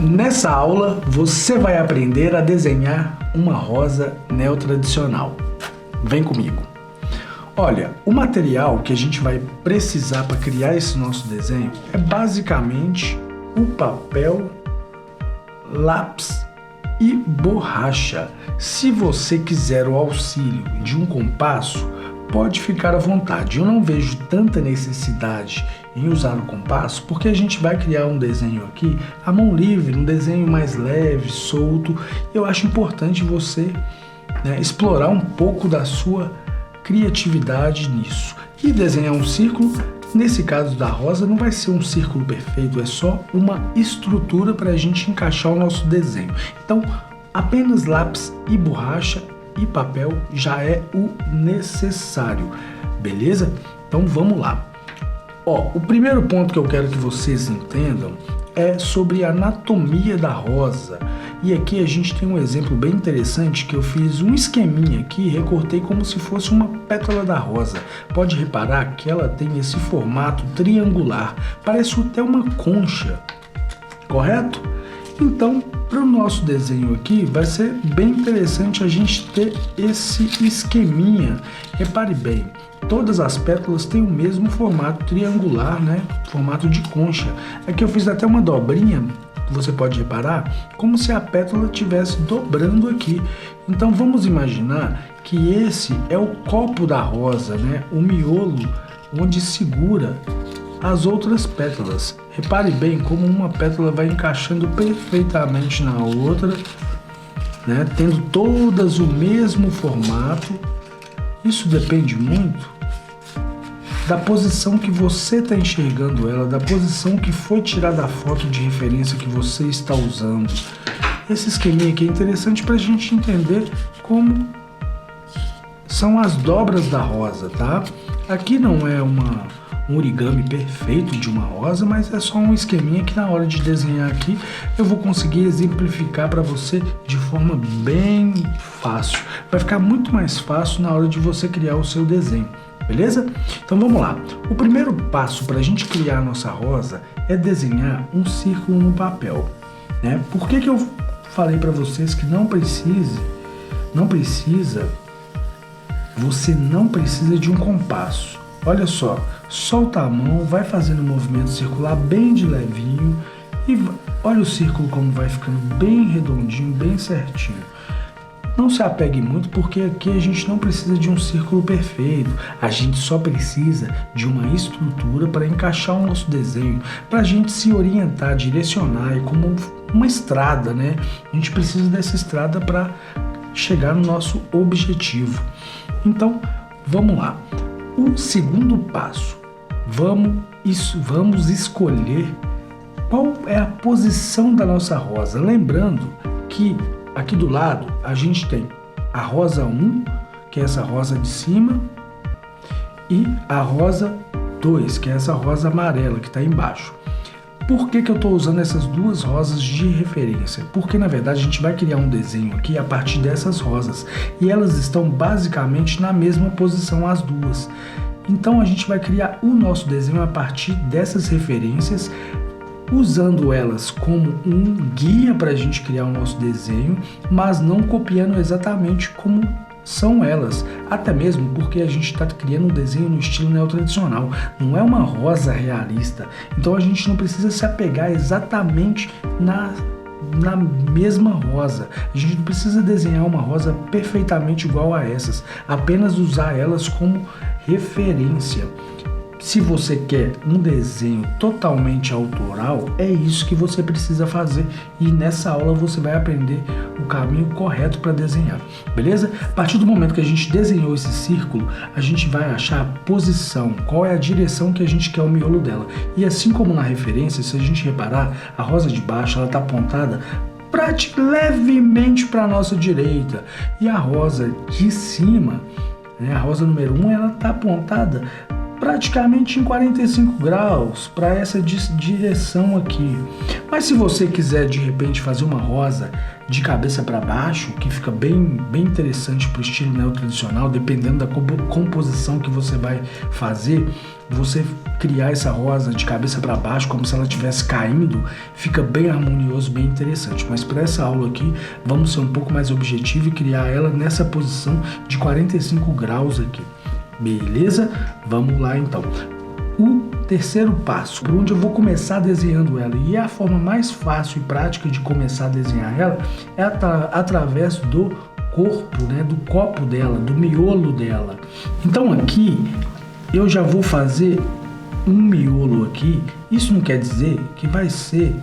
Nessa aula, você vai aprender a desenhar uma rosa neotradicional. Vem comigo. Olha, o material que a gente vai precisar para criar esse nosso desenho é basicamente o papel, lápis e borracha. Se você quiser o auxílio de um compasso, pode ficar à vontade. Eu não vejo tanta necessidade em usar o compasso, porque a gente vai criar um desenho aqui à mão livre, um desenho mais leve, solto. Eu acho importante você explorar um pouco da sua criatividade nisso. E desenhar um círculo, nesse caso da rosa, não vai ser um círculo perfeito, é só uma estrutura para a gente encaixar o nosso desenho. Então, apenas lápis e borracha e papel já é o necessário, beleza? Então vamos lá. O primeiro ponto que eu quero que vocês entendam é sobre a anatomia da rosa. E aqui a gente tem um exemplo bem interessante que eu fiz um esqueminha aqui e recortei como se fosse uma pétala da rosa. Pode reparar que ela tem esse formato triangular, parece até uma concha, correto? Então, para o nosso desenho aqui, vai ser bem interessante a gente ter esse esqueminha. Repare bem, todas as pétalas têm o mesmo formato triangular, formato de concha. Aqui eu fiz até uma dobrinha, você pode reparar, como se a pétala estivesse dobrando aqui. Então vamos imaginar que esse é o copo da rosa, o miolo onde segura as outras pétalas. Repare bem como uma pétala vai encaixando perfeitamente na outra, tendo todas o mesmo formato. Isso depende muito da posição que você está enxergando ela, da posição que foi tirada a foto de referência que você está usando. Esse esqueminha aqui é interessante para a gente entender como são as dobras da rosa, tá? Aqui não é um origami perfeito de uma rosa, mas é só um esqueminha que na hora de desenhar aqui eu vou conseguir exemplificar para você de forma bem fácil. Vai ficar muito mais fácil na hora de você criar o seu desenho, beleza? Então vamos lá. O primeiro passo para a gente criar a nossa rosa é desenhar um círculo no papel, Por que eu falei para vocês que você não precisa de um compasso? Olha só, solta a mão, vai fazendo um movimento circular bem de levinho e olha o círculo como vai ficando bem redondinho, bem certinho. Não se apegue muito, porque aqui a gente não precisa de um círculo perfeito, a gente só precisa de uma estrutura para encaixar o nosso desenho, para a gente se orientar, direcionar, e como uma estrada, A gente precisa dessa estrada para chegar no nosso objetivo. Então, vamos lá. O segundo passo, vamos escolher qual é a posição da nossa rosa. Lembrando que aqui do lado a gente tem a rosa 1, que é essa rosa de cima, e a rosa 2, que é essa rosa amarela que está embaixo. Por que eu estou usando essas duas rosas de referência? Porque na verdade a gente vai criar um desenho aqui a partir dessas rosas e elas estão basicamente na mesma posição as duas. Então a gente vai criar o nosso desenho a partir dessas referências, usando elas como um guia para a gente criar o nosso desenho, mas não copiando exatamente como são elas, até mesmo porque a gente está criando um desenho no estilo neotradicional, não é uma rosa realista, então a gente não precisa se apegar exatamente na mesma rosa, a gente não precisa desenhar uma rosa perfeitamente igual a essas, apenas usar elas como referência. Se você quer um desenho totalmente autoral, é isso que você precisa fazer, e nessa aula você vai aprender o caminho correto para desenhar, beleza? A partir do momento que a gente desenhou esse círculo, a gente vai achar a posição, qual é a direção que a gente quer o miolo dela. E assim como na referência, se a gente reparar, a rosa de baixo ela está apontada levemente para a nossa direita, e a rosa de cima, a rosa número 1, ela está apontada praticamente em 45 graus para essa direção aqui. Mas se você quiser de repente fazer uma rosa de cabeça para baixo, que fica bem interessante para o estilo neotradicional, dependendo da composição que você vai fazer, você criar essa rosa de cabeça para baixo como se ela estivesse caindo, fica bem harmonioso, bem interessante. Mas para essa aula aqui, vamos ser um pouco mais objetivo e criar ela nessa posição de 45 graus aqui. Beleza? Vamos lá então. O terceiro passo, por onde eu vou começar desenhando ela, e a forma mais fácil e prática de começar a desenhar ela é através do corpo, né, do copo dela, do miolo dela. Então aqui eu já vou fazer um miolo aqui. Isso não quer dizer que vai ser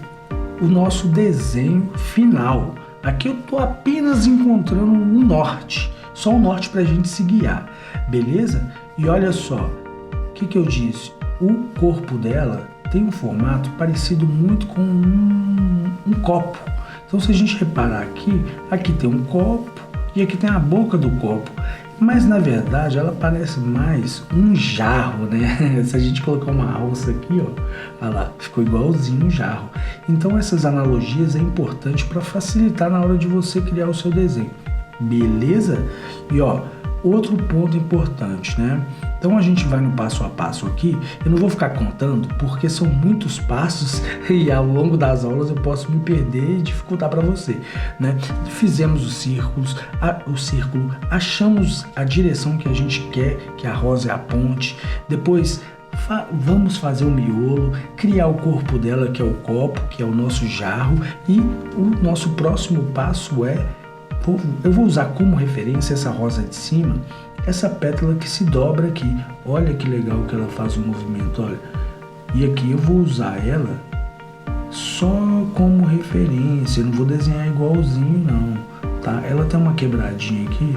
o nosso desenho final. Aqui eu estou apenas encontrando um norte, só um norte para a gente se guiar, beleza? E olha só, o que eu disse? O corpo dela tem um formato parecido muito com um copo. Então se a gente reparar aqui tem um copo e aqui tem a boca do copo. Mas na verdade ela parece mais um jarro, né? Se a gente colocar uma alça aqui, ó, olha lá, ficou igualzinho um jarro. Então essas analogias é importante para facilitar na hora de você criar o seu desenho, beleza? E ó, outro ponto importante, né? Então a gente vai no passo a passo aqui. Eu não vou ficar contando porque são muitos passos e ao longo das aulas eu posso me perder e dificultar para você, né? Fizemos o círculo, achamos a direção que a gente quer, que a rosa é a ponte. Depois vamos fazer o miolo, criar o corpo dela, que é o copo, que é o nosso jarro, e o nosso próximo passo é, eu vou usar como referência essa rosa de cima, essa pétala que se dobra aqui. Olha que legal que ela faz o movimento, olha. E aqui eu vou usar ela só como referência, eu não vou desenhar igualzinho não, tá? Ela tem uma quebradinha aqui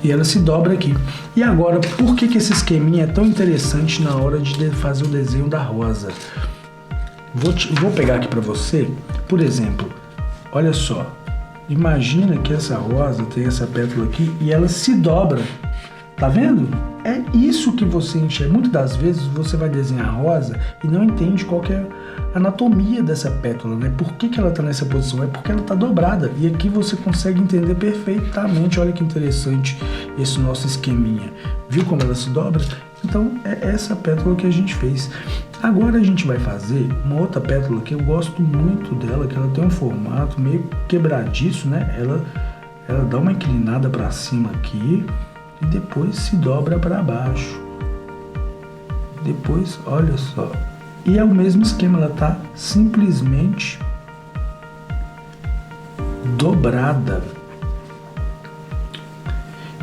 e ela se dobra aqui. E agora, por que esse esqueminha é tão interessante na hora de fazer o desenho da rosa? Vou pegar aqui para você, por exemplo, olha só. Imagina que essa rosa tem essa pétala aqui e ela se dobra, tá vendo? É isso que você enxerga. Muitas das vezes você vai desenhar a rosa e não entende qual que é a anatomia dessa pétala, né? Por que ela tá nessa posição? É porque ela tá dobrada. E aqui você consegue entender perfeitamente. Olha que interessante esse nosso esqueminha. Viu como ela se dobra? Então é essa pétala que a gente fez. Agora a gente vai fazer uma outra pétala que eu gosto muito dela, que ela tem um formato meio quebradiço, né? Ela dá uma inclinada para cima aqui e depois se dobra para baixo. Depois, olha só. E é o mesmo esquema, ela tá simplesmente dobrada.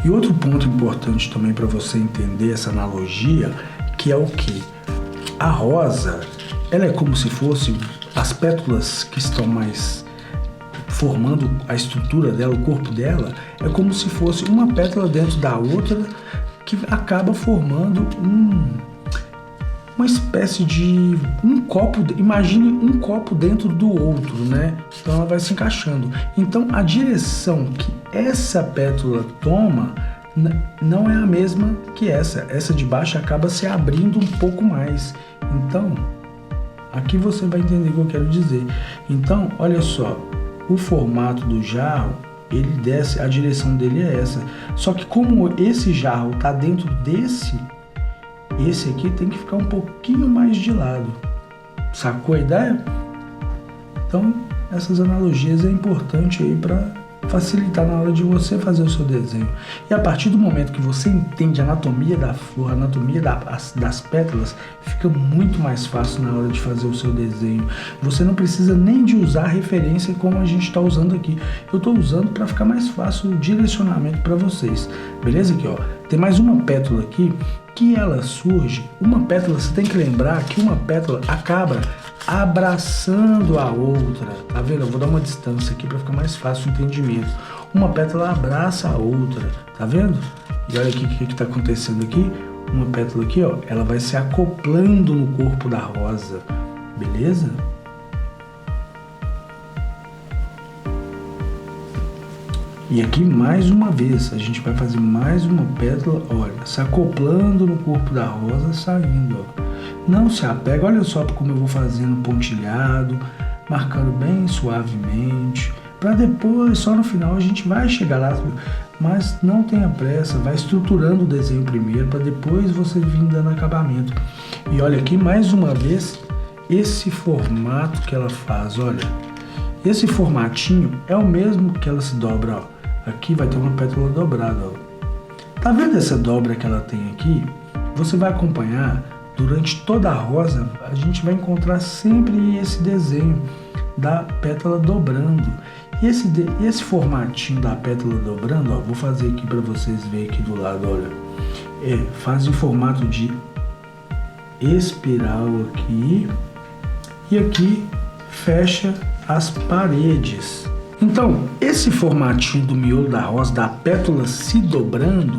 E outro ponto importante também para você entender essa analogia, que é o que? A rosa, ela é como se fosse as pétalas que estão mais formando a estrutura dela, o corpo dela, é como se fosse uma pétala dentro da outra que acaba formando uma espécie de um copo. Imagine um copo dentro do outro, né? Então ela vai se encaixando. Então a direção que essa pétala toma não é a mesma que essa. Essa de baixo acaba se abrindo um pouco mais. Então, aqui você vai entender o que eu quero dizer. Então, olha só, o formato do jarro, ele desce, a direção dele é essa. Só que como esse jarro está dentro desse, esse aqui tem que ficar um pouquinho mais de lado. Sacou a ideia? Então, essas analogias é importante aí para facilitar na hora de você fazer o seu desenho. E a partir do momento que você entende a anatomia da flor, a anatomia das pétalas, fica muito mais fácil na hora de fazer o seu desenho. Você não precisa nem de usar referência como a gente está usando aqui. Eu estou usando para ficar mais fácil o direcionamento para vocês. Beleza? Aqui, ó. Tem mais uma pétala aqui que ela surge. Uma pétala, você tem que lembrar que uma pétala acaba abraçando a outra, tá vendo? Eu vou dar uma distância aqui para ficar mais fácil o entendimento. Uma pétala abraça a outra, tá vendo? E olha aqui o que está acontecendo aqui. Uma pétala aqui, ó, ela vai se acoplando no corpo da rosa, beleza? E aqui mais uma vez, a gente vai fazer mais uma pétala, olha, se acoplando no corpo da rosa, saindo, ó. Não se apega, olha só como eu vou fazendo pontilhado, marcando bem suavemente, para depois, só no final, a gente vai chegar lá, mas não tenha pressa, vai estruturando o desenho primeiro, para depois você vir dando acabamento. E olha aqui, mais uma vez, esse formato que ela faz, olha, esse formatinho é o mesmo que ela se dobra, ó. Aqui vai ter uma pétala dobrada, ó. Tá vendo essa dobra que ela tem aqui? Você vai acompanhar durante toda a rosa, a gente vai encontrar sempre esse desenho da pétala dobrando. E esse formatinho da pétala dobrando, ó, vou fazer aqui para vocês verem aqui do lado, olha. Faz em formato de espiral aqui e aqui fecha as paredes. Então, esse formatinho do miolo da rosa, da pétala se dobrando,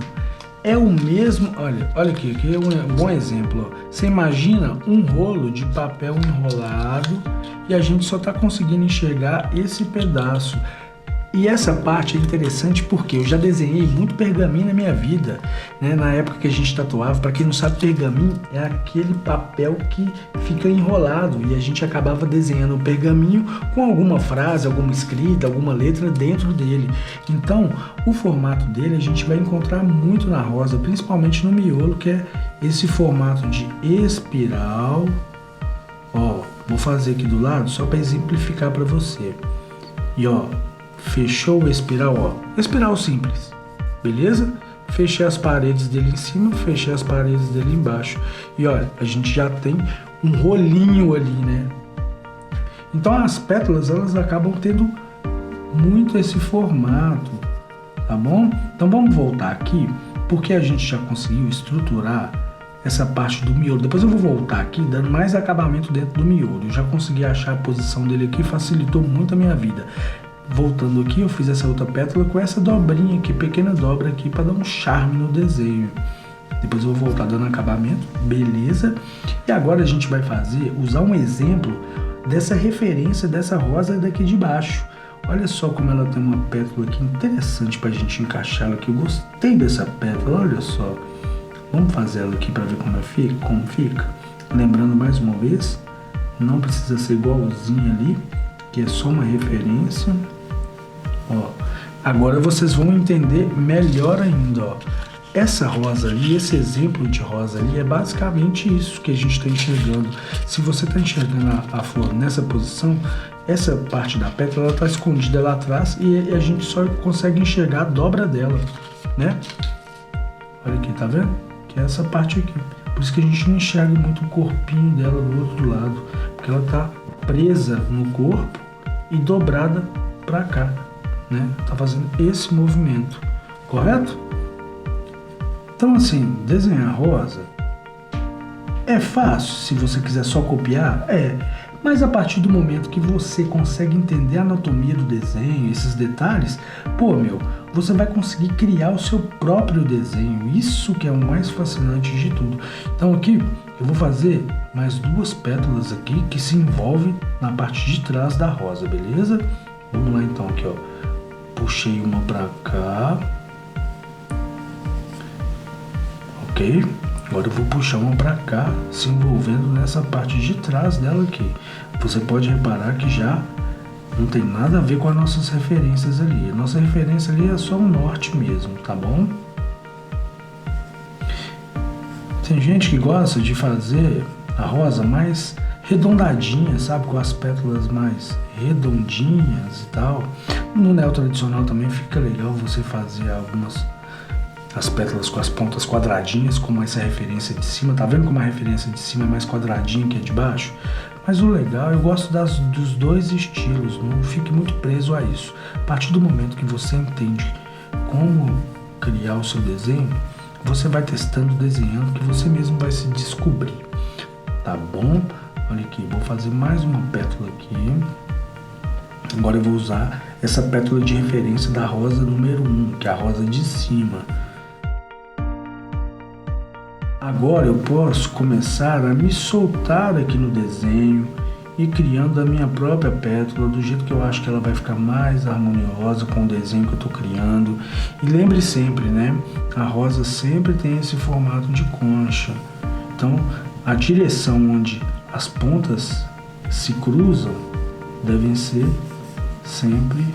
é o mesmo, olha aqui é um bom exemplo, ó. Você imagina um rolo de papel enrolado e a gente só está conseguindo enxergar esse pedaço. E essa parte é interessante porque eu já desenhei muito pergaminho na minha vida, né? Na época que a gente tatuava, para quem não sabe, pergaminho é aquele papel que fica enrolado e a gente acabava desenhando o pergaminho com alguma frase, alguma escrita, alguma letra dentro dele. Então, o formato dele a gente vai encontrar muito na rosa, principalmente no miolo, que é esse formato de espiral. Ó, vou fazer aqui do lado só para exemplificar para você. E ó, fechou o espiral, ó, espiral simples, beleza? Fechei as paredes dele em cima, fechei as paredes dele embaixo. E olha, a gente já tem um rolinho ali, né? Então as pétalas, elas acabam tendo muito esse formato, tá bom? Então vamos voltar aqui, porque a gente já conseguiu estruturar essa parte do miolo. Depois eu vou voltar aqui dando mais acabamento dentro do miolo. Eu já consegui achar a posição dele aqui, facilitou muito a minha vida. Voltando aqui, eu fiz essa outra pétala com essa dobrinha aqui, pequena dobra aqui, para dar um charme no desenho. Depois eu vou voltar dando acabamento, beleza? E agora a gente vai usar um exemplo dessa referência dessa rosa daqui de baixo. Olha só como ela tem uma pétala aqui interessante para a gente encaixar ela aqui. Eu gostei dessa pétala, olha só. Vamos fazer ela aqui para ver como fica. Lembrando mais uma vez, não precisa ser igualzinho ali, que é só uma referência. Ó, agora vocês vão entender melhor ainda, ó. Essa rosa ali, esse exemplo de rosa ali é basicamente isso que a gente está enxergando. Se você está enxergando a flor nessa posição, essa parte da pétala está escondida lá atrás e a gente só consegue enxergar a dobra dela, né? Olha aqui, tá vendo? Que é essa parte aqui. Por isso que a gente não enxerga muito o corpinho dela do outro lado, porque ela está presa no corpo e dobrada para cá, né? Tá fazendo esse movimento, correto? Então assim, desenhar rosa é fácil se você quiser só copiar, mas a partir do momento que você consegue entender a anatomia do desenho, esses detalhes, você vai conseguir criar o seu próprio desenho. Isso que é o mais fascinante de tudo. Então aqui eu vou fazer mais duas pétalas aqui que se envolvem na parte de trás da rosa, beleza? Vamos lá então aqui, ó. Puxei uma pra cá. Ok? Agora eu vou puxar uma pra cá, se envolvendo nessa parte de trás dela aqui. Você pode reparar que já não tem nada a ver com as nossas referências ali. A nossa referência ali é só o norte mesmo, tá bom? Tem gente que gosta de fazer a rosa mais redondadinha, sabe? Com as pétalas mais redondinhas e tal. No neo tradicional também fica legal você fazer as pétalas com as pontas quadradinhas, como essa referência de cima. Tá vendo como a referência de cima é mais quadradinha que a de baixo? Mas o legal, eu gosto dos dois estilos, não fique muito preso a isso. A partir do momento que você entende como criar o seu desenho, você vai testando, desenhando, que você mesmo vai se descobrir, tá bom? Olha aqui, vou fazer mais uma pétala aqui. Agora eu vou usar essa pétala de referência da rosa número 1, que é a rosa de cima. Agora eu posso começar a me soltar aqui no desenho ir criando a minha própria pétala, do jeito que eu acho que ela vai ficar mais harmoniosa com o desenho que eu estou criando. E lembre sempre, né? A rosa sempre tem esse formato de concha. Então, a direção onde as pontas se cruzam devem ser sempre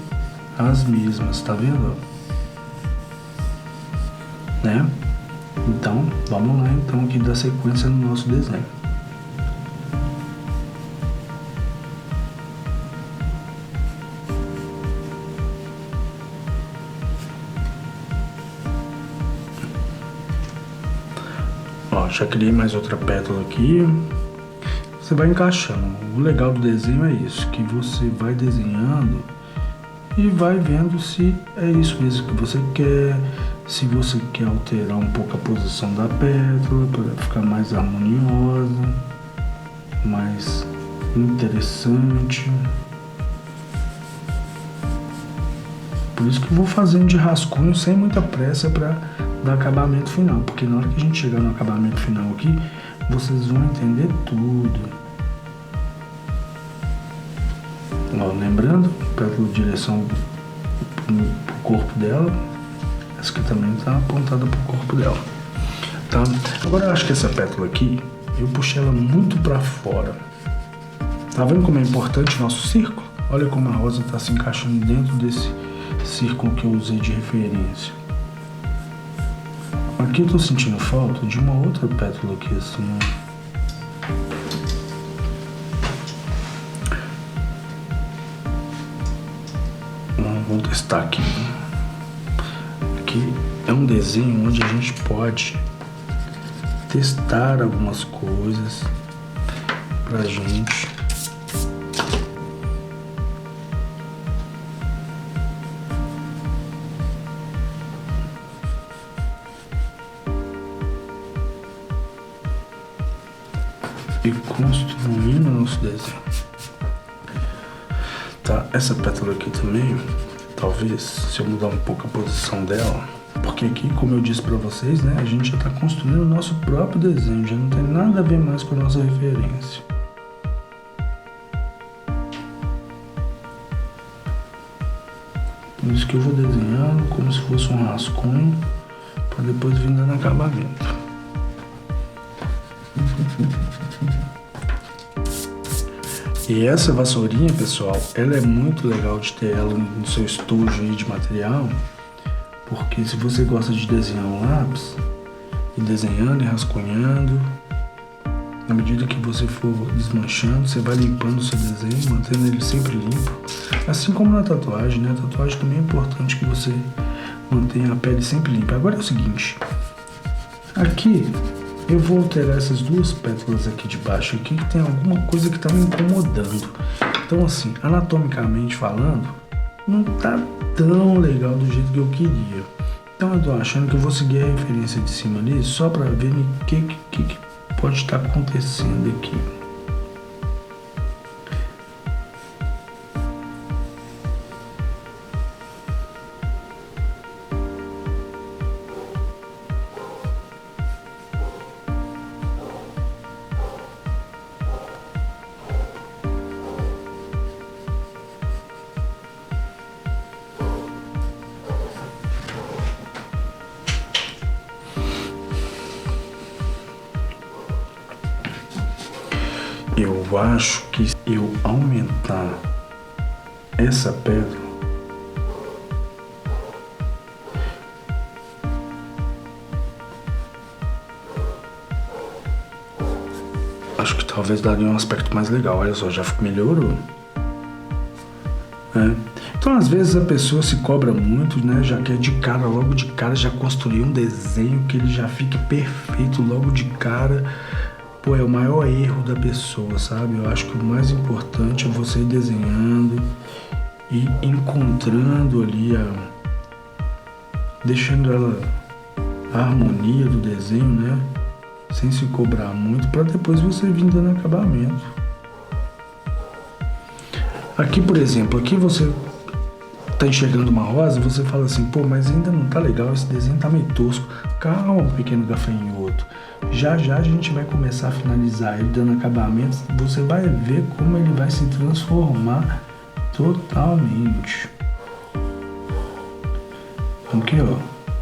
as mesmas, tá vendo? Né? Então, vamos lá então aqui dar sequência no nosso desenho. Ó, já criei mais outra pétala aqui. Você vai encaixando. O legal do desenho é isso, que você vai desenhando e vai vendo se é isso mesmo que você quer, se você quer alterar um pouco a posição da pétala para ficar mais harmoniosa, mais interessante. Por isso que eu vou fazendo de rascunho sem muita pressa para dar acabamento final, porque na hora que a gente chegar no acabamento final aqui, vocês vão entender tudo. Ó, lembrando, pétala de direção pro corpo dela, essa aqui também está apontada pro corpo dela, tá? Agora eu acho que essa pétala aqui, eu puxei ela muito para fora. Tá vendo como é importante o nosso círculo? Olha como a rosa está se encaixando dentro desse círculo que eu usei de referência. Aqui eu tô sentindo falta de uma outra pétala aqui assim, ó. Vamos testar aqui. Aqui é um desenho onde a gente pode testar algumas coisas pra gente. E construindo o nosso desenho. Tá, essa pétala aqui também, talvez, se eu mudar um pouco a posição dela, porque aqui, como eu disse pra vocês, né, a gente já tá construindo o nosso próprio desenho, já não tem nada a ver mais com a nossa referência. Por isso que eu vou desenhando como se fosse um rascunho, para depois vir dando acabamento. E essa vassourinha, pessoal, ela é muito legal de ter ela no seu estojo aí de material, porque se você gosta de desenhar um lápis, e desenhando e rascunhando, na medida que você for desmanchando, você vai limpando o seu desenho, mantendo ele sempre limpo. Assim como na tatuagem, né? A tatuagem também é importante que você mantenha a pele sempre limpa. Agora é o seguinte, aqui eu vou alterar essas duas pétalas aqui de baixo aqui, que tem alguma coisa que tá me incomodando. Então assim, anatomicamente falando, não tá tão legal do jeito que eu queria. Então eu tô achando que eu vou seguir a referência de cima ali, só pra ver o que pode estar acontecendo aqui. Eu acho que se eu aumentar essa pedra, acho que talvez daria um aspecto mais legal. Olha só, já melhorou. Então às vezes a pessoa se cobra muito, né? Já quer de cara, logo de cara, já construir um desenho que ele já fique perfeito logo de cara. Pô, é o maior erro da pessoa, sabe? Eu acho que o mais importante é você ir desenhando e encontrando ali deixando ela a harmonia do desenho, né? Sem se cobrar muito, para depois você vir dando acabamento. Aqui, por exemplo, aqui você tá enxergando uma rosa, você fala assim, pô, mas ainda não tá legal, esse desenho tá meio tosco. Calma, pequeno gafanhoto. Já já a gente vai começar a finalizar ele, dando acabamento. Você vai ver como ele vai se transformar totalmente. Aqui, ó.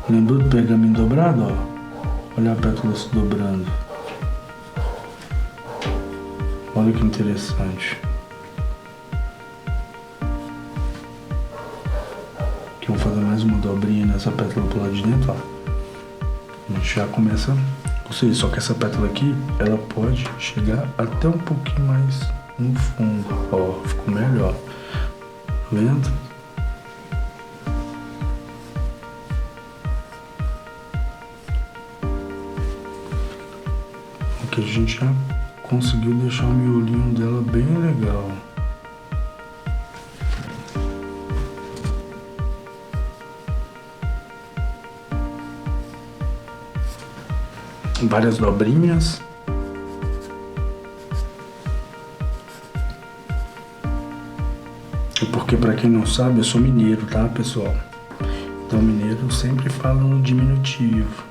Lembrou do pergaminho dobrado, ó? Olha a pétala se dobrando. Olha que interessante. Aqui vamos fazer mais uma dobrinha nessa pétala pro lado de dentro, ó. A gente já começa. Ou seja, só que essa pétala aqui, ela pode chegar até um pouquinho mais no fundo. Ó, ficou melhor. Tá vendo? Aqui a gente já conseguiu deixar o miolinho dela bem legal. Várias dobrinhas. Porque pra quem não sabe, eu sou mineiro, tá, pessoal? Então mineiro sempre fala no diminutivo.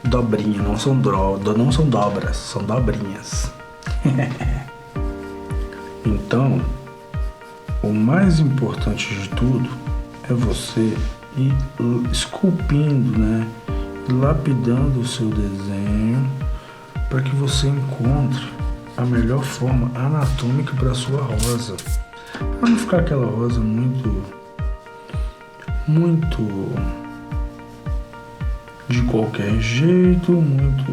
Dobrinha, não são dobras, são dobrinhas. Então, o mais importante de tudo é você ir esculpindo, né? Lapidando o seu desenho para que você encontre a melhor forma anatômica para sua rosa, para não ficar aquela rosa muito de qualquer jeito, muito.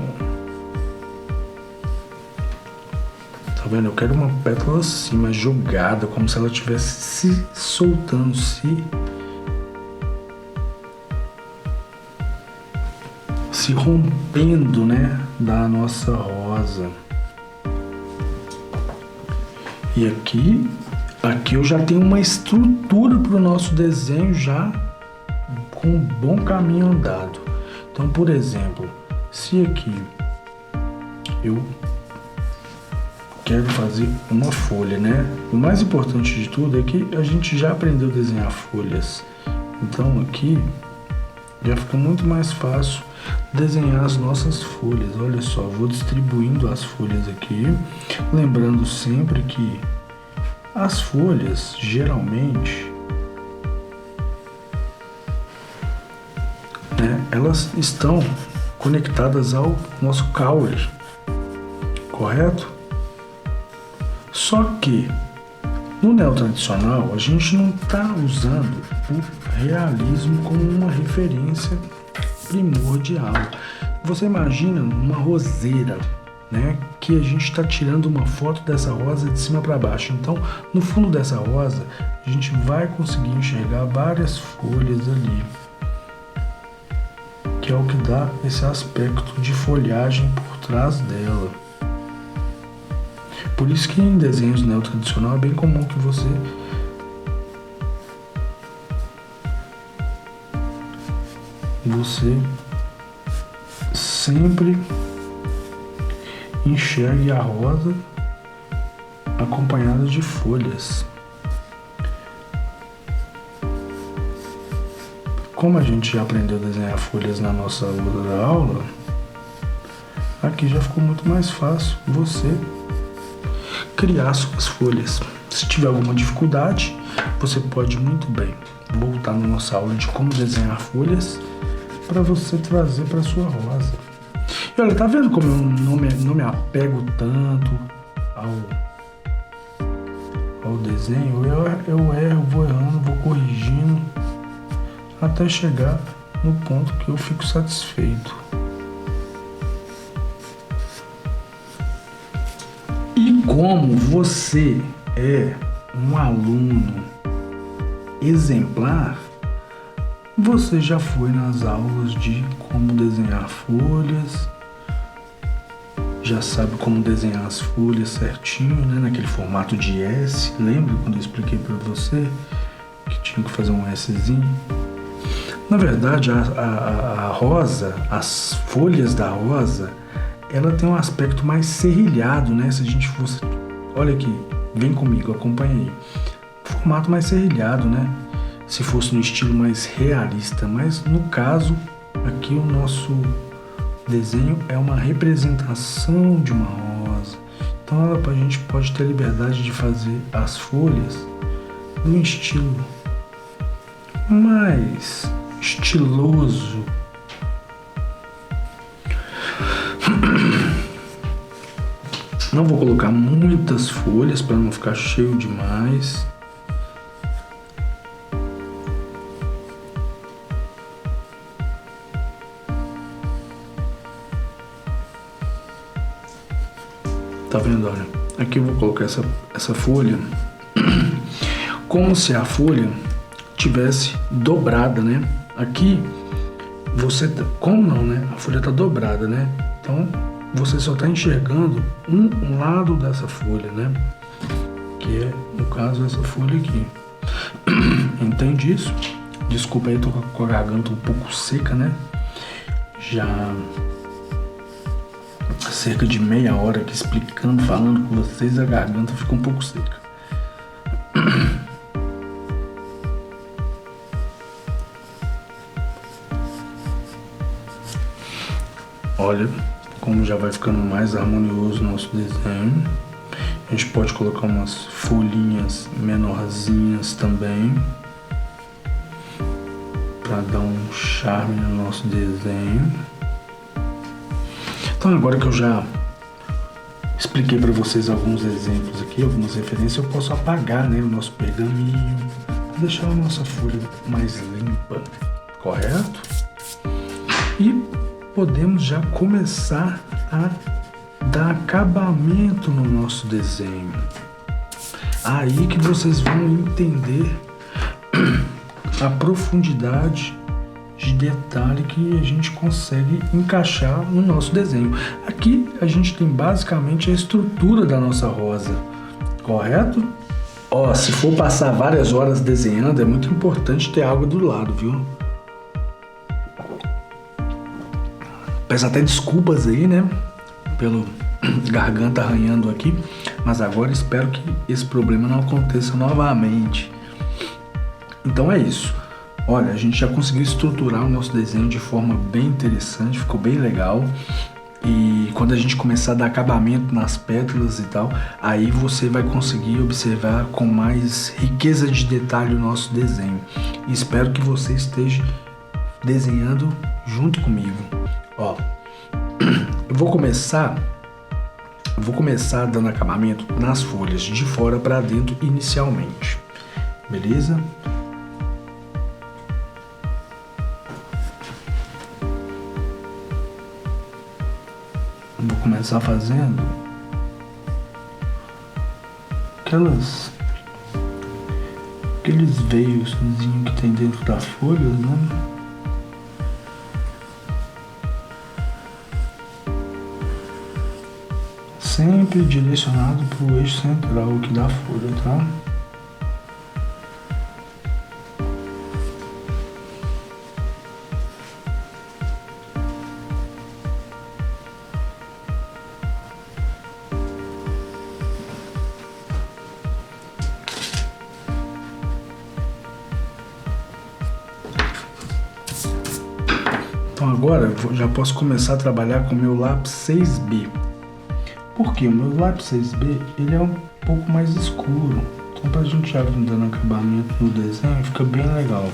Tá vendo? Eu quero uma pétala assim, mas jogada, como se ela estivesse se soltando, se rompendo, né, da nossa rosa. E aqui eu já tenho uma estrutura para o nosso desenho já com um bom caminho andado. Então, por exemplo, se aqui eu quero fazer uma folha, né? O mais importante de tudo é que a gente já aprendeu a desenhar folhas. Então aqui já fica muito mais fácil desenhar as nossas folhas. Olha só, vou distribuindo as folhas aqui, lembrando sempre que as folhas geralmente, né, elas estão conectadas ao nosso caule, correto? Só que no neotradicional a gente não está usando o realismo como uma referência primordial. Você imagina uma roseira, né, que a gente está tirando uma foto dessa rosa de cima para baixo. Então, no fundo dessa rosa, a gente vai conseguir enxergar várias folhas ali, que é o que dá esse aspecto de folhagem por trás dela. Por isso que em desenhos neotradicional é bem comum que você sempre enxergue a rosa acompanhada de folhas. Como a gente já aprendeu a desenhar folhas na nossa outra aula, aqui já ficou muito mais fácil você criar suas folhas. Se tiver alguma dificuldade, você pode muito bem voltar na nossa aula de como desenhar folhas para você trazer para sua rosa. E olha, tá vendo como eu não me apego tanto ao desenho? Eu erro, vou errando, vou corrigindo até chegar no ponto que eu fico satisfeito. E como você é um aluno exemplar, você já foi nas aulas de como desenhar folhas, já sabe como desenhar as folhas certinho, né, naquele formato de S. Lembra quando eu expliquei para você que tinha que fazer um Szinho? Na verdade, a rosa, as folhas da rosa, ela tem um aspecto mais serrilhado, né? Se a gente fosse... Olha aqui, vem comigo, acompanha aí. Formato mais serrilhado, né? se fosse no estilo mais realista, mas no caso aqui o nosso desenho é uma representação de uma rosa. Então a gente pode ter a liberdade de fazer as folhas num estilo mais estiloso. Não vou colocar muitas folhas para não ficar cheio demais. Tá vendo? Olha, aqui eu vou colocar essa folha como se a folha tivesse dobrada, né? Aqui você, como não, né? A folha tá dobrada, né? Então você só tá enxergando um lado dessa folha, né? Que é, no caso, essa folha aqui. Entende isso? Desculpa aí, tô com a garganta um pouco seca, né? Já cerca de meia hora aqui explicando, falando com vocês, a garganta fica um pouco seca. Olha como já vai ficando mais harmonioso o nosso desenho. A gente pode colocar umas folhinhas menorzinhas também para dar um charme no nosso desenho. Então agora que eu já expliquei para vocês alguns exemplos aqui, algumas referências, eu posso apagar, né, o nosso pergaminho, deixar a nossa folha mais limpa, correto? E podemos já começar a dar acabamento no nosso desenho. Aí que vocês vão entender a profundidade de detalhe que a gente consegue encaixar no nosso desenho. Aqui a gente tem basicamente a estrutura da nossa rosa, correto? Ó, se for passar várias horas desenhando, é muito importante ter água do lado, viu? Peço até desculpas aí, né, pelo garganta arranhando aqui, mas agora espero que esse problema não aconteça novamente. Então é isso. Olha, a gente já conseguiu estruturar o nosso desenho de forma bem interessante, ficou bem legal. E quando a gente começar a dar acabamento nas pétalas e tal, aí você vai conseguir observar com mais riqueza de detalhe o nosso desenho. E espero que você esteja desenhando junto comigo. Ó, eu vou começar dando acabamento nas folhas de fora para dentro inicialmente, beleza? Vou começar fazendo aqueles veios que tem dentro da folha, né? Sempre direcionado para o eixo central aqui da folha, tá? Então agora eu já posso começar a trabalhar com o meu lápis 6B. Porque o meu lápis 6B ele é um pouco mais escuro. Então pra gente já vir dando acabamento no desenho fica bem legal.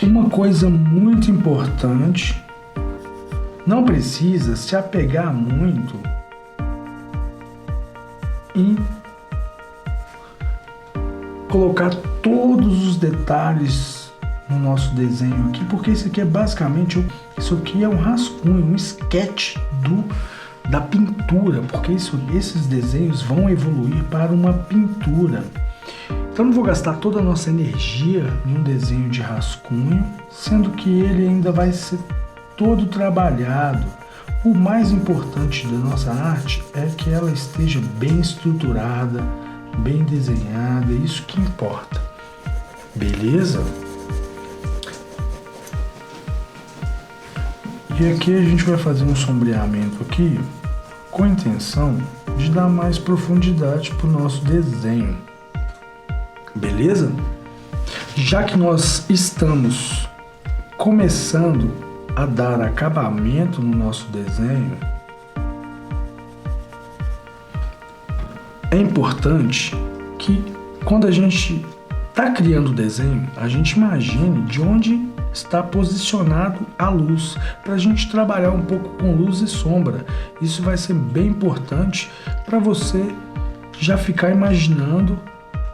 Uma coisa muito importante, não precisa se apegar muito em colocar todos os detalhes no nosso desenho aqui, porque isso aqui é basicamente, isso aqui é um rascunho, um sketch da pintura, porque esses desenhos vão evoluir para uma pintura. Então não vou gastar toda a nossa energia em um desenho de rascunho, sendo que ele ainda vai ser todo trabalhado. O mais importante da nossa arte é que ela esteja bem estruturada, bem desenhada, isso que importa. Beleza? E aqui a gente vai fazer um sombreamento aqui com a intenção de dar mais profundidade para o nosso desenho. Beleza? Já que nós estamos começando a dar acabamento no nosso desenho, é importante que quando a gente está criando o desenho, a gente imagine de onde está posicionado a luz, para a gente trabalhar um pouco com luz e sombra. Isso vai ser bem importante para você já ficar imaginando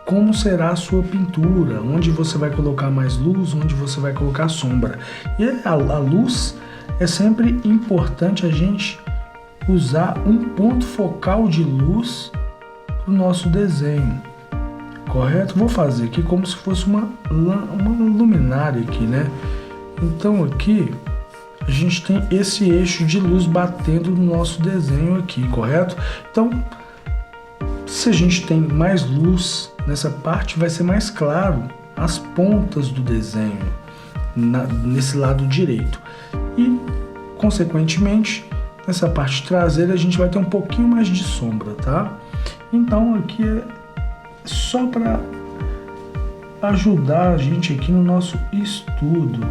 como será a sua pintura, onde você vai colocar mais luz, onde você vai colocar sombra. E a luz é sempre importante a gente usar um ponto focal de luz para o nosso desenho, correto? Vou fazer aqui como se fosse uma luminária aqui, né? Então aqui a gente tem esse eixo de luz batendo no nosso desenho aqui, correto? Então, se a gente tem mais luz nessa parte, vai ser mais claro as pontas do desenho nesse lado direito. E, consequentemente, nessa parte traseira a gente vai ter um pouquinho mais de sombra, tá? Então aqui é só para ajudar a gente aqui no nosso estudo.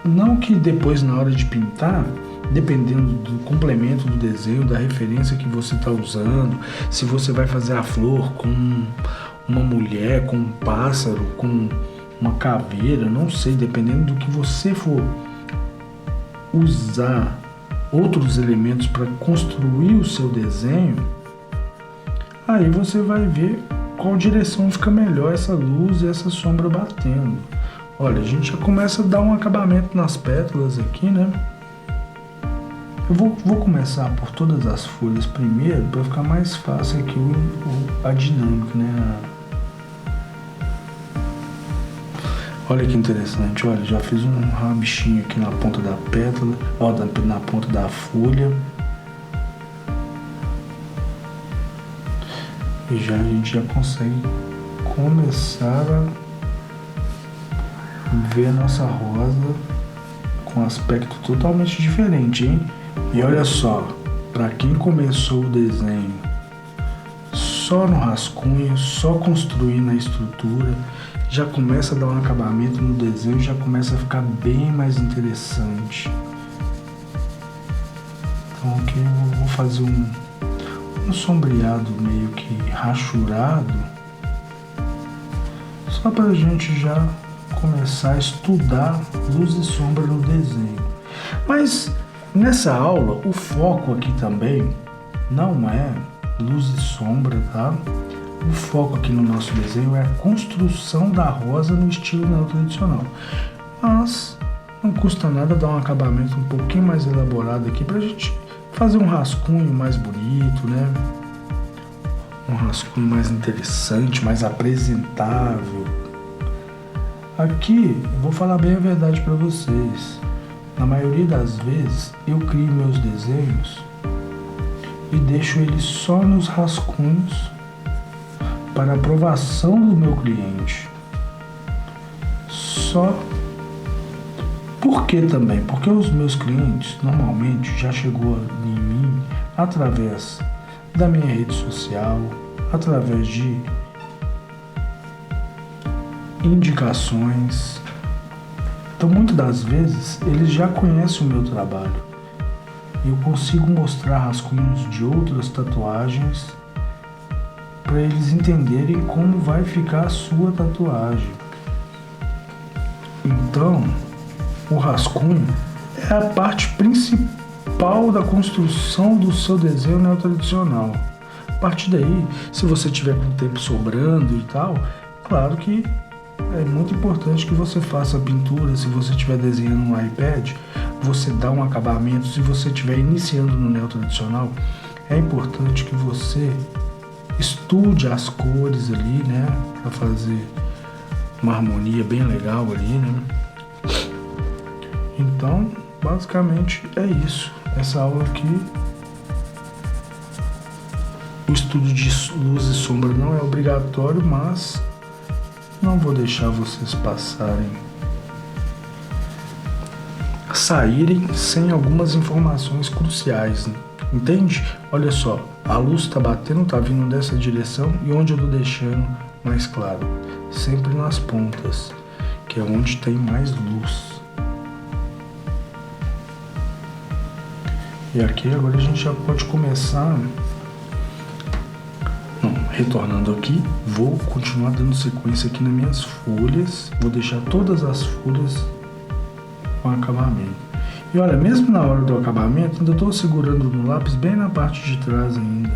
Não que depois, na hora de pintar, dependendo do complemento do desenho, da referência que você está usando, se você vai fazer a flor com uma mulher, com um pássaro, com uma caveira, não sei, dependendo do que você for usar outros elementos para construir o seu desenho, aí você vai ver qual direção fica melhor essa luz e essa sombra batendo. Olha, a gente já começa a dar um acabamento nas pétalas aqui, né? Eu vou começar por todas as folhas primeiro, para ficar mais fácil aqui a dinâmica, né? Olha que interessante, olha, já fiz um rabichinho aqui na ponta da pétala, ó, na ponta da folha. E já a gente já consegue começar a ver a nossa rosa com um aspecto totalmente diferente, hein? E olha só, para quem começou o desenho só no rascunho, só construindo a estrutura, já começa a dar um acabamento no desenho, já começa a ficar bem mais interessante. Então aqui eu vou fazer um sombreado meio que rachurado, só para a gente já começar a estudar luz e sombra no desenho. Mas nessa aula o foco aqui também não é luz e sombra, tá? O foco aqui no nosso desenho é a construção da rosa no estilo neotradicional. Mas não custa nada dar um acabamento um pouquinho mais elaborado aqui pra gente fazer um rascunho mais bonito, né? Um rascunho mais interessante, mais apresentável. Aqui eu vou falar bem a verdade para vocês. Na maioria das vezes eu crio meus desenhos e deixo eles só nos rascunhos para aprovação do meu cliente. Só por que também? Porque os meus clientes normalmente já chegou em mim através da minha rede social, através de indicações. Então, muitas das vezes, eles já conhecem o meu trabalho. Eu consigo mostrar rascunhos de outras tatuagens para eles entenderem como vai ficar a sua tatuagem. Então, o rascunho é a parte principal da construção do seu desenho neotradicional. A partir daí, se você tiver com tempo sobrando e tal, claro que é muito importante que você faça a pintura. Se você estiver desenhando no iPad, você dá um acabamento. Se você estiver iniciando no neotradicional, é importante que você estude as cores ali, né? Para fazer uma harmonia bem legal ali, né? Então, basicamente é isso. Essa aula aqui, o estudo de luz e sombra não é obrigatório, mas não vou deixar vocês saírem sem algumas informações cruciais, entende? Olha só, a luz está batendo, está vindo dessa direção, e onde eu estou deixando mais claro, sempre nas pontas, que é onde tem mais luz. E aqui agora a gente já pode começar. Retornando aqui, vou continuar dando sequência aqui nas minhas folhas. Vou deixar todas as folhas com acabamento. E olha, mesmo na hora do acabamento, ainda estou segurando no lápis bem na parte de trás ainda.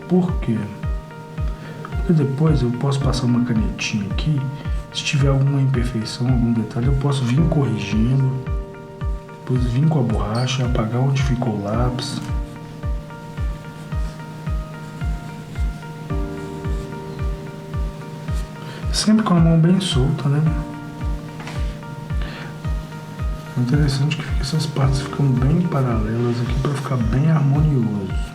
Por quê? Porque depois eu posso passar uma canetinha aqui. Se tiver alguma imperfeição, algum detalhe, eu posso vir corrigindo. Depois vir com a borracha, apagar onde ficou o lápis. Sempre com a mão bem solta, né? O interessante é que essas partes ficam bem paralelas aqui para ficar bem harmonioso.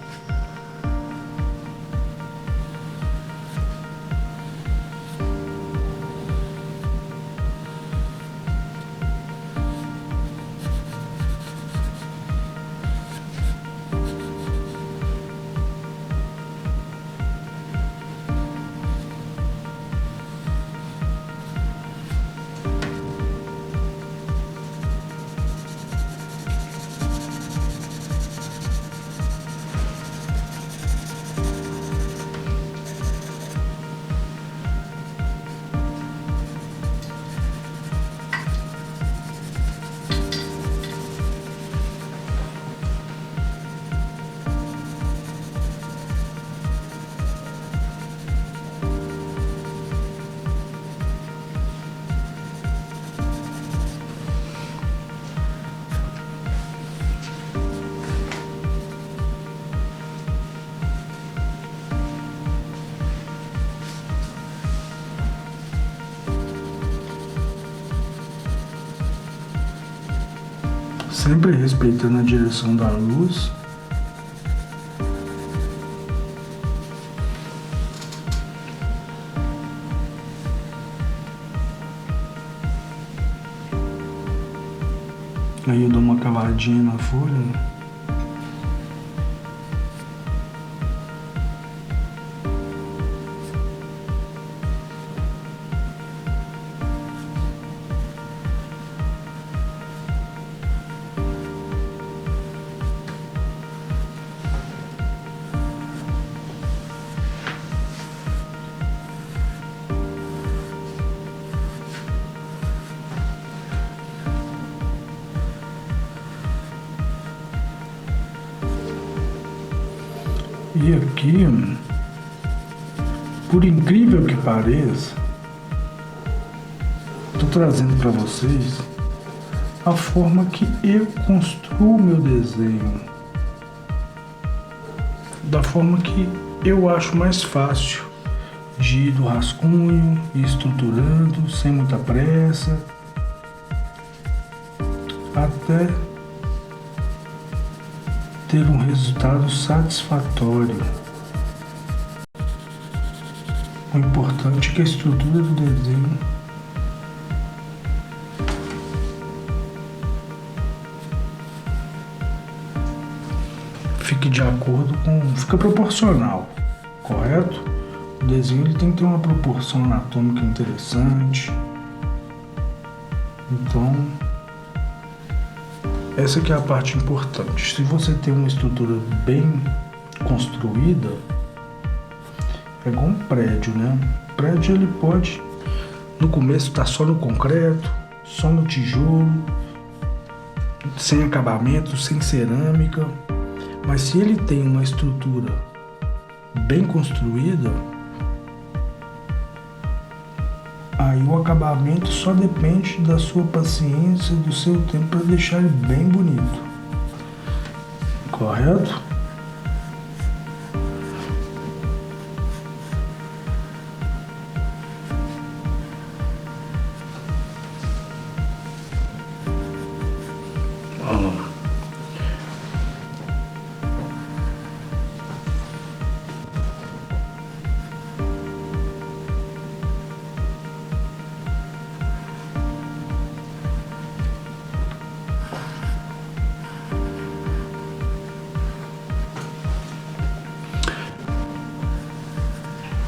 Sempre respeitando a direção da luz. Aí eu dou uma cavadinha na folha. E aqui, por incrível que pareça, estou trazendo para vocês a forma que eu construo meu desenho, da forma que eu acho mais fácil de ir do rascunho, ir estruturando, sem muita pressa, até ter um resultado satisfatório. O importante é que a estrutura do desenho fique de acordo com... fica proporcional, correto? O desenho ele tem que ter uma proporção anatômica interessante. Então, essa que é a parte importante. Se você tem uma estrutura bem construída, é igual um prédio, né? O prédio ele pode, no começo, estar só no concreto, só no tijolo, sem acabamento, sem cerâmica. Mas se ele tem uma estrutura bem construída, aí o acabamento só depende da sua paciência, do seu tempo para deixar ele bem bonito. Correto?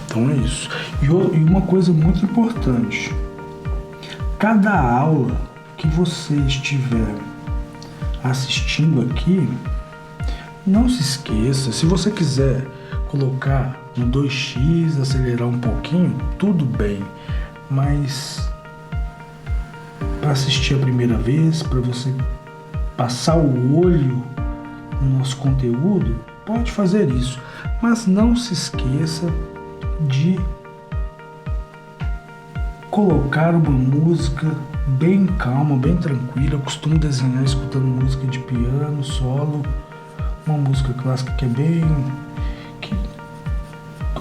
Então é isso. E uma coisa muito importante: cada aula que você estiver assistindo aqui, não se esqueça, se você quiser colocar no 2x, acelerar um pouquinho, tudo bem, mas para assistir a primeira vez, para você passar o olho no nosso conteúdo, pode fazer isso, mas não se esqueça de colocar uma música bem calma, bem tranquila. Eu costumo desenhar escutando música de piano, solo, uma música clássica que é bem...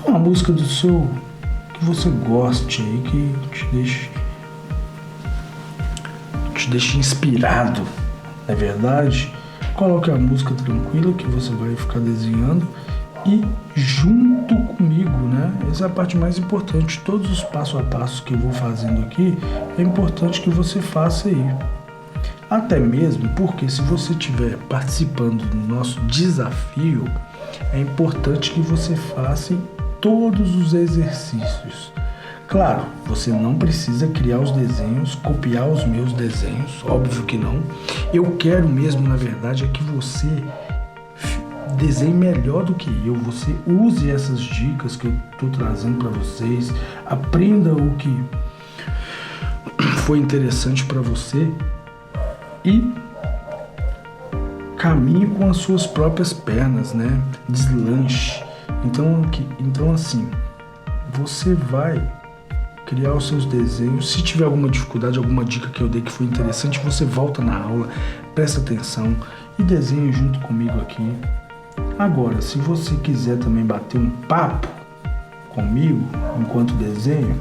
uma música do seu... que você goste aí, que te deixe inspirado, não é verdade? Coloque a música tranquila que você vai ficar desenhando e junto comigo, né? Essa é a parte mais importante. Todos os passo a passo que eu vou fazendo aqui, é importante que você faça aí. Até mesmo porque se você estiver participando do nosso desafio, é importante que você faça todos os exercícios. Claro, você não precisa criar os desenhos, copiar os meus desenhos, óbvio que não. Eu quero mesmo, na verdade, é que você desenhe melhor do que eu, você use essas dicas que eu estou trazendo para vocês, aprenda o que foi interessante para você e caminhe com as suas próprias pernas, né? Deslanche. Então assim, você vai criar os seus desenhos. Se tiver alguma dificuldade, alguma dica que eu dei que foi interessante, você volta na aula, presta atenção e desenhe junto comigo aqui. Agora, se você quiser também bater um papo comigo enquanto desenho,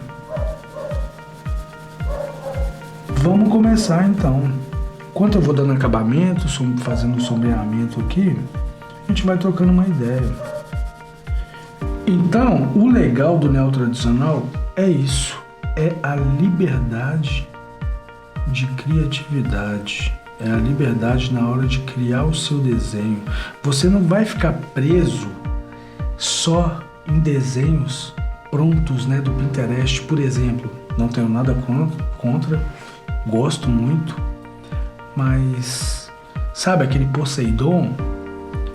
vamos começar então. Enquanto eu vou dando acabamento, fazendo o sombreamento aqui, a gente vai trocando uma ideia. Então, o legal do neotradicional é isso, é a liberdade de criatividade, é a liberdade na hora de criar o seu desenho. Você não vai ficar preso só em desenhos prontos, né, do Pinterest, por exemplo. Não tenho nada contra, gosto muito, mas sabe aquele Poseidon,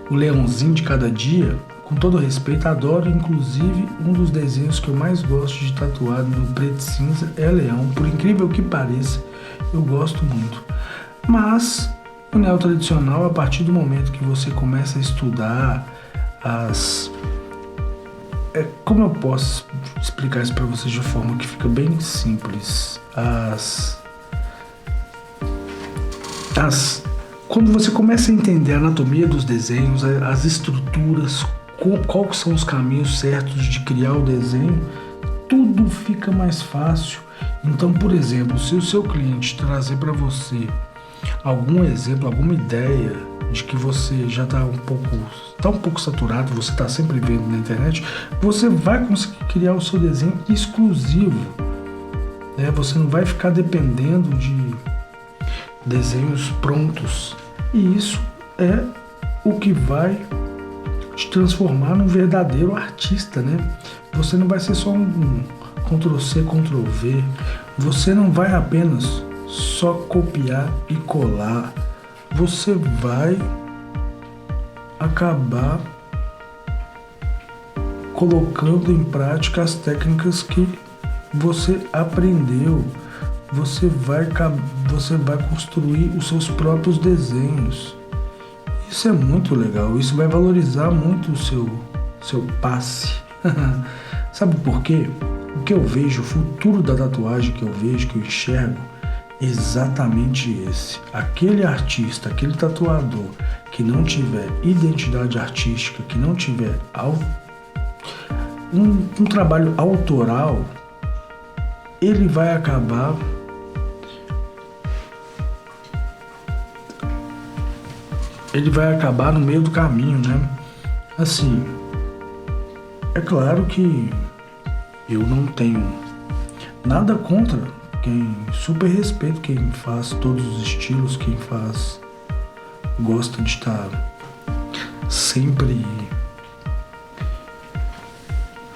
o leãozinho de cada dia? Com todo respeito, adoro, inclusive um dos desenhos que eu mais gosto de tatuar no preto e cinza é leão, por incrível que pareça, eu gosto muito. Mas o neotradicional, a partir do momento que você começa a estudar como eu posso explicar isso para vocês de forma que fica bem simples? Quando você começa a entender a anatomia dos desenhos, as estruturas, quais são os caminhos certos de criar o desenho, tudo fica mais fácil. Então, por exemplo, se o seu cliente trazer para você algum exemplo, alguma ideia de que você já está um pouco saturado, você está sempre vendo na internet, você vai conseguir criar o seu desenho exclusivo, né? Você não vai ficar dependendo de desenhos prontos, e isso é o que vai te transformar num verdadeiro artista, né? Você não vai ser só um Ctrl+C, Ctrl+V, você não vai apenas só copiar e colar, você vai acabar colocando em prática as técnicas que você aprendeu. Você vai construir os seus próprios desenhos. Isso é muito legal, isso vai valorizar muito o seu passe. Sabe por quê? O que eu vejo, o futuro da tatuagem que eu vejo, que eu enxergo, é exatamente esse. Aquele artista, aquele tatuador que não tiver identidade artística, que não tiver um trabalho autoral, ele vai acabar no meio do caminho, né? Assim, é claro que eu não tenho nada contra quem, super respeito quem faz todos os estilos, quem gosta de estar sempre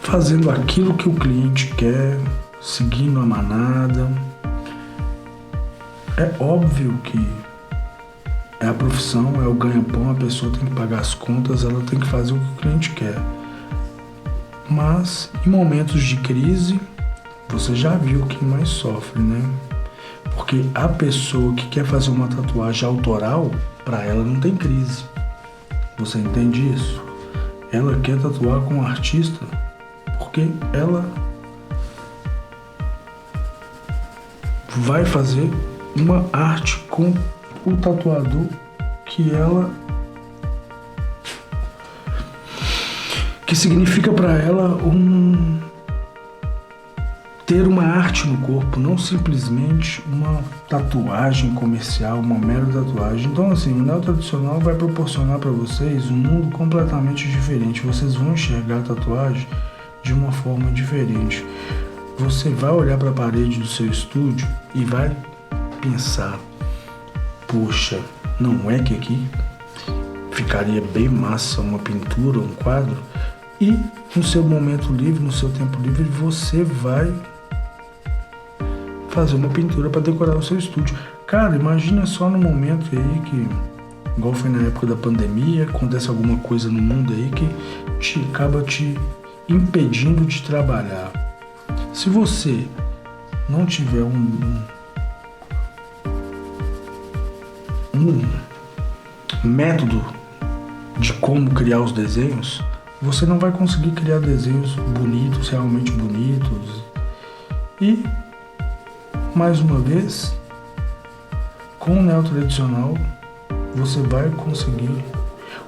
fazendo aquilo que o cliente quer, seguindo a manada. É óbvio que é a profissão, é o ganha-pão, a pessoa tem que pagar as contas, ela tem que fazer o que o cliente quer. Mas em momentos de crise, você já viu quem mais sofre, né? Porque a pessoa que quer fazer uma tatuagem autoral, para ela não tem crise. Você entende isso? Ela quer tatuar com um artista porque ela vai fazer uma arte com o tatuador que significa para ela ter uma arte no corpo, não simplesmente uma tatuagem comercial, uma mera tatuagem. Então, assim, o neotradicional vai proporcionar para vocês um mundo completamente diferente. Vocês vão enxergar a tatuagem de uma forma diferente. Você vai olhar para a parede do seu estúdio e vai pensar: poxa, não é que aqui ficaria bem massa uma pintura, um quadro? E no seu momento livre, no seu tempo livre, você vai fazer uma pintura para decorar o seu estúdio. Cara, imagina só no momento aí que, igual foi na época da pandemia, acontece alguma coisa no mundo aí que acaba te impedindo de trabalhar. Se você não tiver um método de como criar os desenhos, você não vai conseguir criar desenhos bonitos, realmente bonitos. E, mais uma vez, com o neotradicional, você vai conseguir.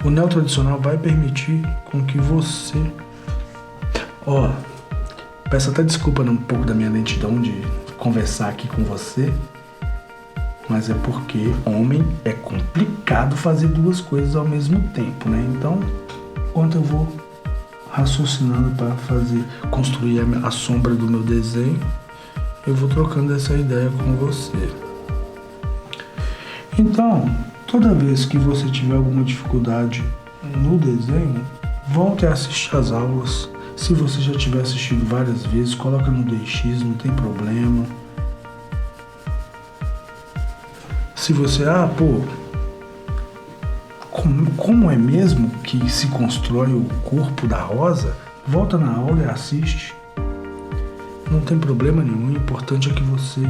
O neotradicional vai permitir com que você... peço até desculpa um pouco da minha lentidão de conversar aqui com você, mas é porque homem é complicado fazer duas coisas ao mesmo tempo, né? Então, enquanto eu vou raciocinando para construir a sombra do meu desenho, eu vou trocando essa ideia com você. Então, toda vez que você tiver alguma dificuldade no desenho, volte a assistir as aulas. Se você já tiver assistido várias vezes, coloca no DX, não tem problema. Se você, como é mesmo que se constrói o corpo da rosa, volta na aula e assiste. Não tem problema nenhum, o importante é que você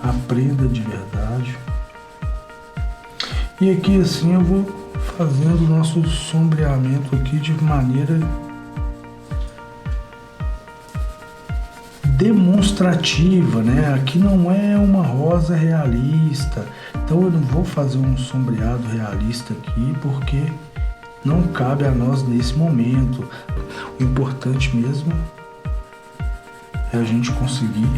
aprenda de verdade. E aqui assim eu vou fazendo o nosso sombreamento aqui de maneira demonstrativa, né? Aqui não é uma rosa realista, então eu não vou fazer um sombreado realista aqui porque não cabe a nós nesse momento. O importante mesmo é a gente conseguir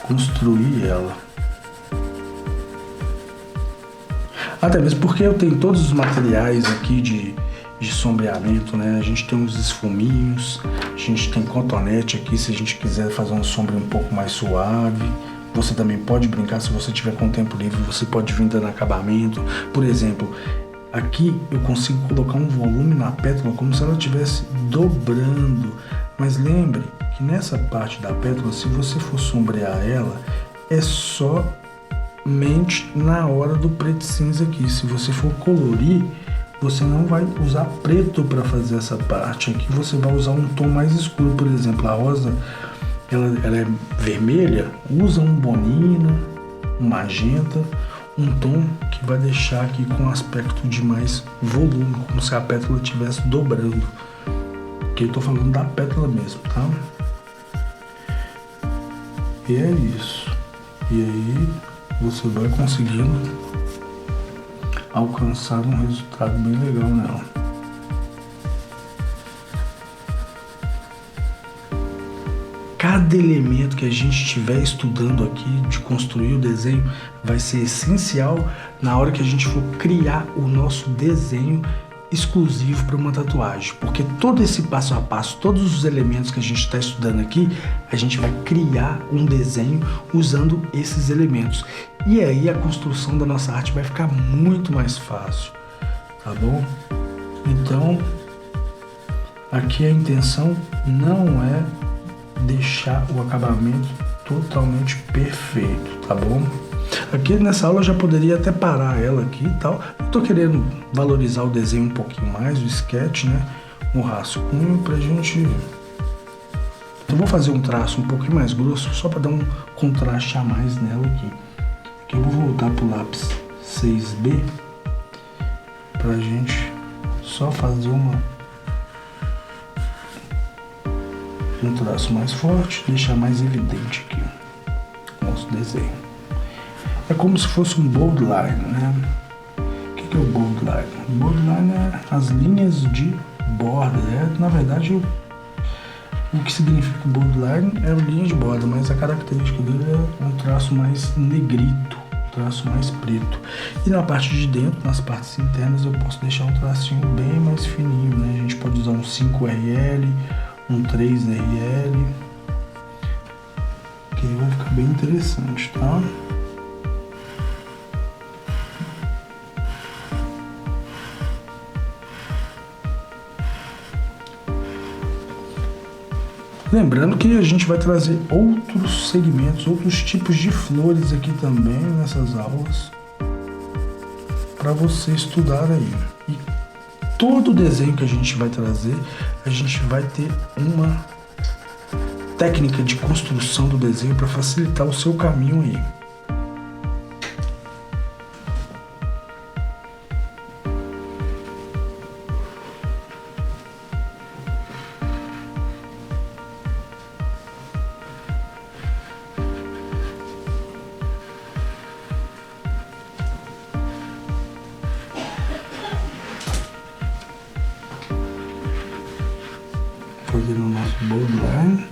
construir ela. Até mesmo porque eu tenho todos os materiais aqui de sombreamento, né? A gente tem uns esfuminhos, a gente tem cotonete aqui se a gente quiser fazer uma sombra um pouco mais suave. Você também pode brincar, se você tiver com tempo livre, você pode vir dando acabamento. Por exemplo, aqui eu consigo colocar um volume na pétala como se ela estivesse dobrando. Mas lembre que nessa parte da pétala, se você for sombrear ela, é somente na hora do preto e cinza aqui. Se você for colorir, você não vai usar preto para fazer essa parte. Aqui você vai usar um tom mais escuro. Por exemplo, a rosa, ela é vermelha, usa um bonino, um magenta, um tom que vai deixar aqui com um aspecto de mais volume, como se a pétala estivesse dobrando. Que eu tô falando da pétala mesmo, tá? E é isso. E aí você vai conseguindo alcançar um resultado bem legal nela. Cada elemento que a gente estiver estudando aqui de construir o desenho vai ser essencial na hora que a gente for criar o nosso desenho exclusivo para uma tatuagem, porque todo esse passo a passo, todos os elementos que a gente está estudando aqui, a gente vai criar um desenho usando esses elementos, e aí a construção da nossa arte vai ficar muito mais fácil, tá bom? Então Aqui a intenção não é deixar o acabamento totalmente perfeito, tá bom? Aqui nessa aula eu já poderia até parar ela aqui e tal. Eu tô querendo valorizar o desenho um pouquinho mais, o sketch, né? O rascunho pra gente... Eu vou fazer um traço um pouquinho mais grosso, só para dar um contraste a mais nela aqui. Aqui eu vou voltar pro lápis 6B pra gente só fazer um traço mais forte, deixar mais evidente aqui o nosso desenho. É como se fosse um bold line, né? O que é o bold line? O bold line é as linhas de borda, né? Na verdade, o que significa bold line é a linha de borda, mas a característica dele é um traço mais negrito, um traço mais preto. E na parte de dentro, nas partes internas, eu posso deixar um tracinho bem mais fininho, né? A gente pode usar um 5RL, um 3RL, que aí vai ficar bem interessante, tá? Lembrando que a gente vai trazer outros segmentos, outros tipos de flores aqui também nessas aulas para você estudar aí. E todo desenho que a gente vai trazer, a gente vai ter uma técnica de construção do desenho para facilitar o seu caminho aí. Fazendo o nosso bold line.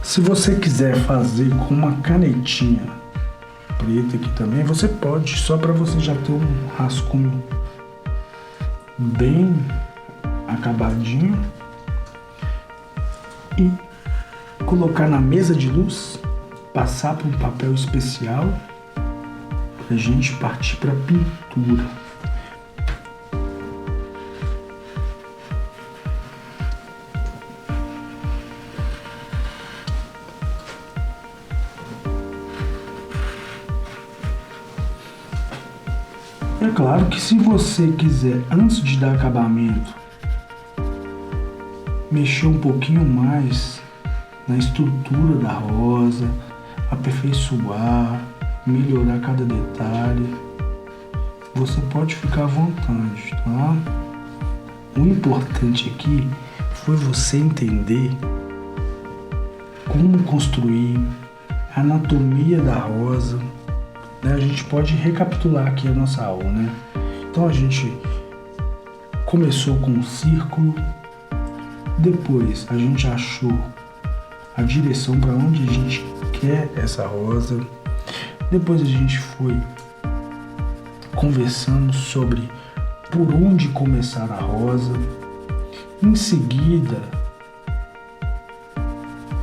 Se você quiser fazer com uma canetinha preta aqui também, você pode, só para você já ter um rascunho bem acabadinho. E colocar na mesa de luz, passar para um papel especial para a gente partir para a pintura. É claro que se você quiser, antes de dar acabamento, mexer um pouquinho mais na estrutura da rosa, aperfeiçoar, melhorar cada detalhe, você pode ficar à vontade, tá? O importante aqui foi você entender como construir a anatomia da rosa, né? A gente pode recapitular aqui a nossa aula, né? Então a gente começou com um círculo. Depois a gente achou a direção para onde a gente quer essa rosa. Depois a gente foi conversando sobre por onde começar a rosa. Em seguida,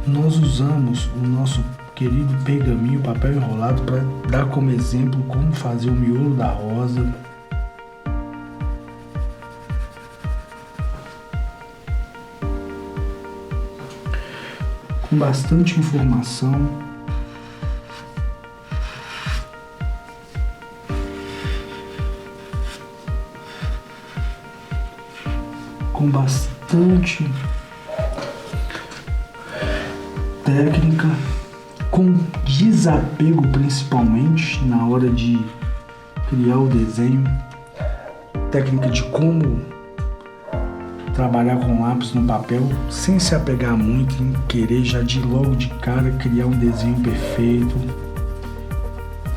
nós usamos o nosso querido pergaminho, papel enrolado, para dar como exemplo como fazer o miolo da rosa. Com bastante informação. Com bastante técnica, com desapego principalmente na hora de criar o desenho, técnica de como trabalhar com lápis no papel sem se apegar muito em querer já de logo de cara criar um desenho perfeito.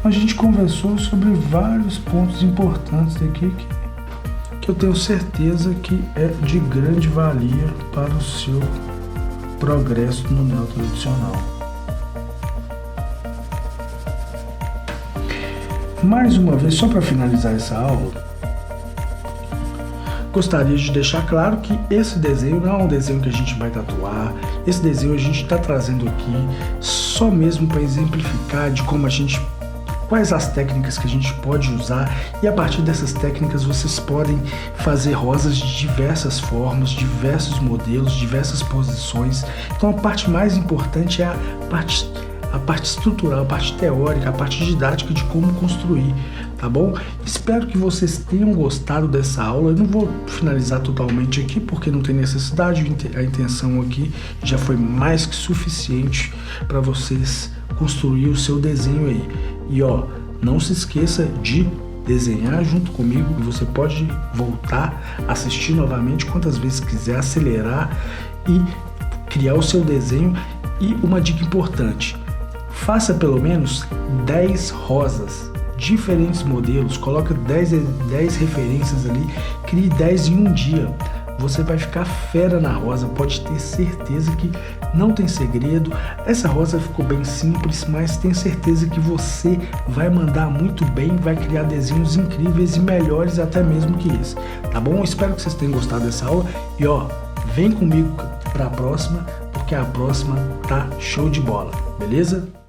A gente conversou sobre vários pontos importantes aqui que eu tenho certeza que é de grande valia para o seu progresso no neotradicional. Mais uma vez, só para finalizar essa aula, gostaria de deixar claro que esse desenho não é um desenho que a gente vai tatuar, esse desenho a gente está trazendo aqui só mesmo para exemplificar de como quais as técnicas que a gente pode usar, e a partir dessas técnicas vocês podem fazer rosas de diversas formas, diversos modelos, diversas posições. Então a parte mais importante é a parte estrutural, a parte teórica, a parte didática de como construir, tá bom? Espero que vocês tenham gostado dessa aula. Eu não vou finalizar totalmente aqui porque não tem necessidade, a intenção aqui já foi mais que suficiente para vocês construir o seu desenho aí. E ó, não se esqueça de desenhar junto comigo, e você pode voltar, assistir novamente quantas vezes quiser, acelerar e criar o seu desenho. E uma dica importante: faça pelo menos 10 rosas, diferentes modelos, coloca 10 referências ali, crie 10 em um dia. Você vai ficar fera na rosa, pode ter certeza que não tem segredo. Essa rosa ficou bem simples, mas tenho certeza que você vai mandar muito bem, vai criar desenhos incríveis e melhores até mesmo que esse, tá bom? Espero que vocês tenham gostado dessa aula e ó, vem comigo para a próxima, porque a próxima tá show de bola, beleza?